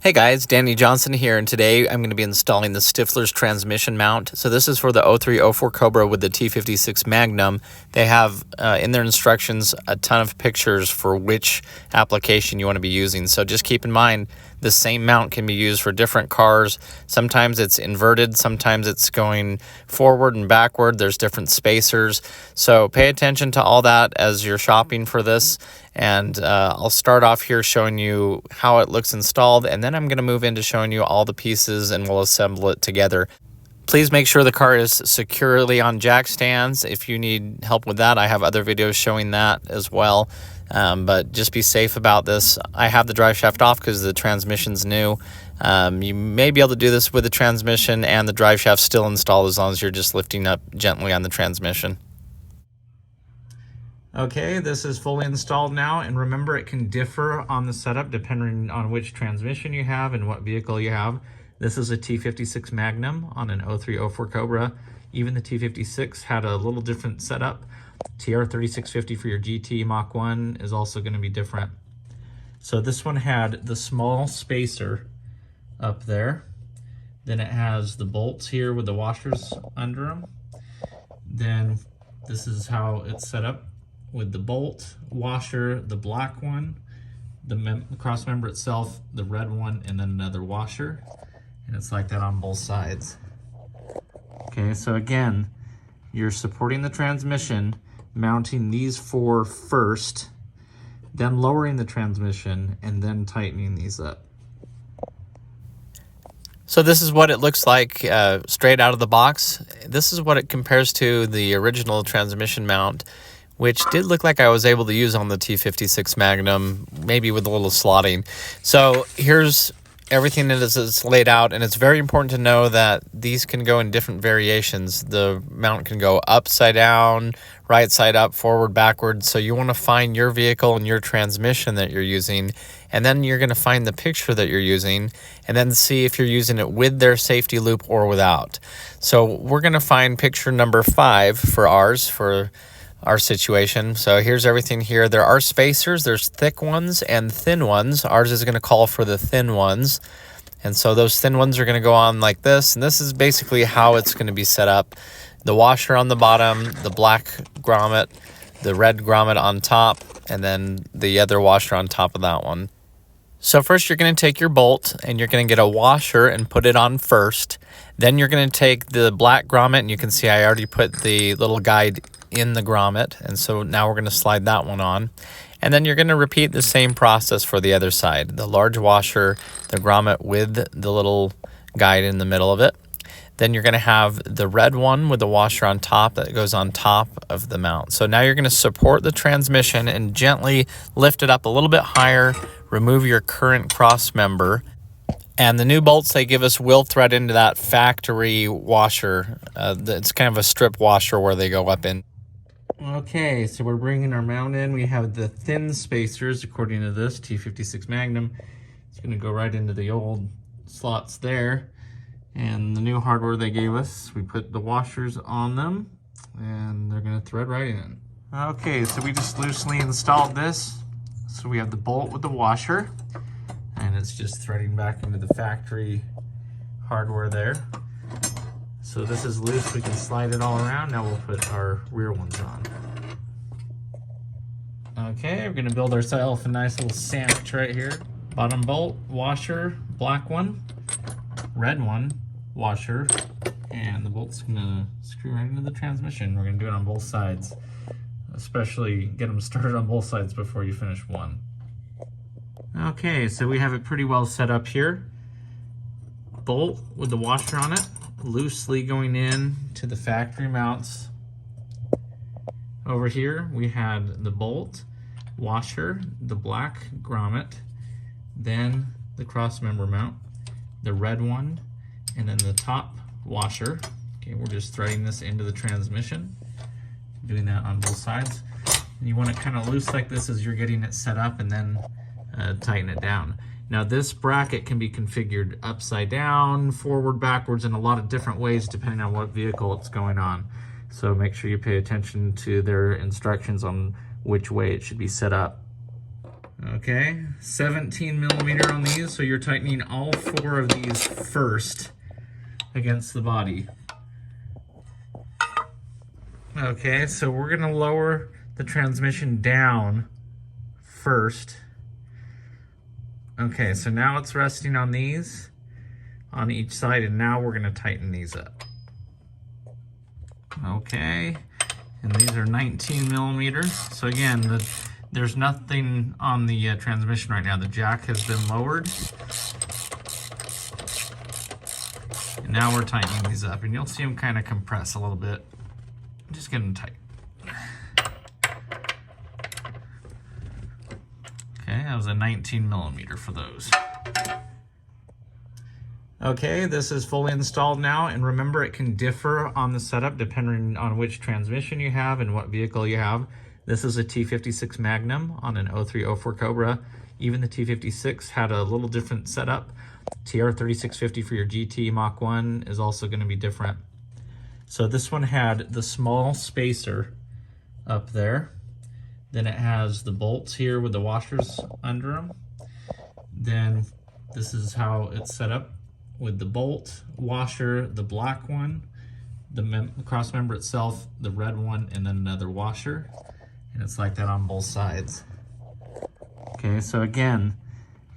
Hey guys, Danny Johnson here, and today I'm going to be installing the Stifflers transmission mount. So this is for the 0304 Cobra with the T56 Magnum. They have in their instructions a ton of pictures for which application you want to be using. So just keep in mind the same mount can be used for different cars. Sometimes it's inverted, sometimes it's going forward and backward. There's different spacers. So pay attention to all that as you're shopping for this. And I'll start off here showing you how it looks installed, and then I'm going to move into showing you all the pieces and we'll assemble it together. Please make sure the car is securely on jack stands. If you need help with that, I have other videos showing that as well. But just be safe about this. I have the drive shaft off because the transmission's new. You may be able to do this with the transmission and the drive shaft still installed as long as you're just lifting up gently on the transmission. Okay, this is fully installed now, and remember it can differ on the setup depending on which transmission you have and what vehicle you have. This is a T56 Magnum on an 0304 Cobra. Even the T56 had a little different setup. TR3650 for your GT Mach 1 is also going to be different. So this one had the small spacer up there. Then it has the bolts here with the washers under them. Then this is how it's set up, with the bolt, washer, the black one, the cross member itself, the red one, and then another washer. And it's like that on both sides. Okay, so again, you're supporting the transmission, mounting these four first, then lowering the transmission, and then tightening these up. So this is what it looks like straight out of the box. This is what it compares to the original transmission mount, which did look like I was able to use on the T56 Magnum, maybe with a little slotting. So here's everything that is laid out, and it's very important to know that these can go in different variations. The mount can go upside down, right side up, forward, backward. So you want to find your vehicle and your transmission that you're using, and then you're going to find the picture that you're using, and then see if you're using it with their safety loop or without. So we're going to find picture number 5 for ours, for our situation. So here's everything here. There are spacers. There's thick ones and thin ones. Ours is going to call for the thin ones. And so those thin ones are going to go on like this. And this is basically how it's going to be set up. The washer on the bottom, the black grommet, the red grommet on top, and then the other washer on top of that one. So first you're going to take your bolt and you're going to get a washer and put it on first. Then you're going to take the black grommet, and you can see I already put the little guide in the grommet, and so now we're going to slide that one on. And then you're going to repeat the same process for the other side. The large washer, the grommet with the little guide in the middle of it. Then you're going to have the red one with the washer on top that goes on top of the mount. So now you're going to support the transmission and gently lift it up a little bit higher, remove your current cross member. And the new bolts they give us will thread into that factory washer. It's kind of a strip washer where they go up in. Okay, so we're bringing our mount in. We have the thin spacers, according to this T56 Magnum. It's going to go right into the old slots there. And the new hardware they gave us, we put the washers on them, and they're going to thread right in. Okay, so we just loosely installed this. So we have the bolt with the washer, and it's just threading back into the factory hardware there. So this is loose, we can slide it all around. Now we'll put our rear ones on. Okay, we're gonna build ourselves a nice little sandwich right here. Bottom bolt, washer, black one, red one, washer, and the bolt's gonna screw right into the transmission. We're gonna do it on both sides, especially get them started on both sides before you finish one. Okay, so we have it pretty well set up here. Bolt with the washer on it, loosely going in to the factory mounts. Over here we had the bolt, washer, the black grommet, then the cross member mount, the red one, and then the top washer. Okay, we're just threading this into the transmission, doing that on both sides. And you want it kind of loose like this as you're getting it set up, and then tighten it down. Now this bracket can be configured upside down, forward, backwards, in a lot of different ways depending on what vehicle it's going on. So make sure you pay attention to their instructions on which way it should be set up. Okay, 17 millimeter on these, so you're tightening all 4 of these first against the body. Okay, so we're gonna lower the transmission down first. Okay, so now it's resting on these on each side, and now we're gonna tighten these up. Okay, and these are 19 millimeters. So again, there's nothing on the transmission right now. The jack has been lowered. And now we're tightening these up, and you'll see them kind of compress a little bit. Just get them tight. Okay, that was a 19 millimeter for those. Okay, this is fully installed now, and remember, it can differ on the setup depending on which transmission you have and what vehicle you have. This is a T56 Magnum on an 0304 Cobra. Even the T56 had a little different setup. TR3650 for your GT Mach 1 is also going to be different. So this one had the small spacer up there. Then it has the bolts here with the washers under them. Then this is how it's set up with the bolt, washer, the black one, the cross member itself, the red one, and then another washer. And it's like that on both sides. Okay, so again,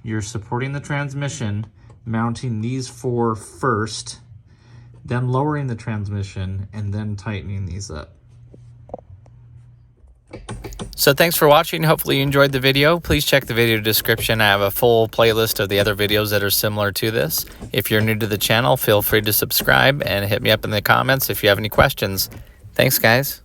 you're supporting the transmission, mounting these 4 first, then lowering the transmission, and then tightening these up. So thanks for watching. Hopefully you enjoyed the video. Please check the video description. I have a full playlist of the other videos that are similar to this. If you're new to the channel, feel free to subscribe and hit me up in the comments if you have any questions. Thanks, guys.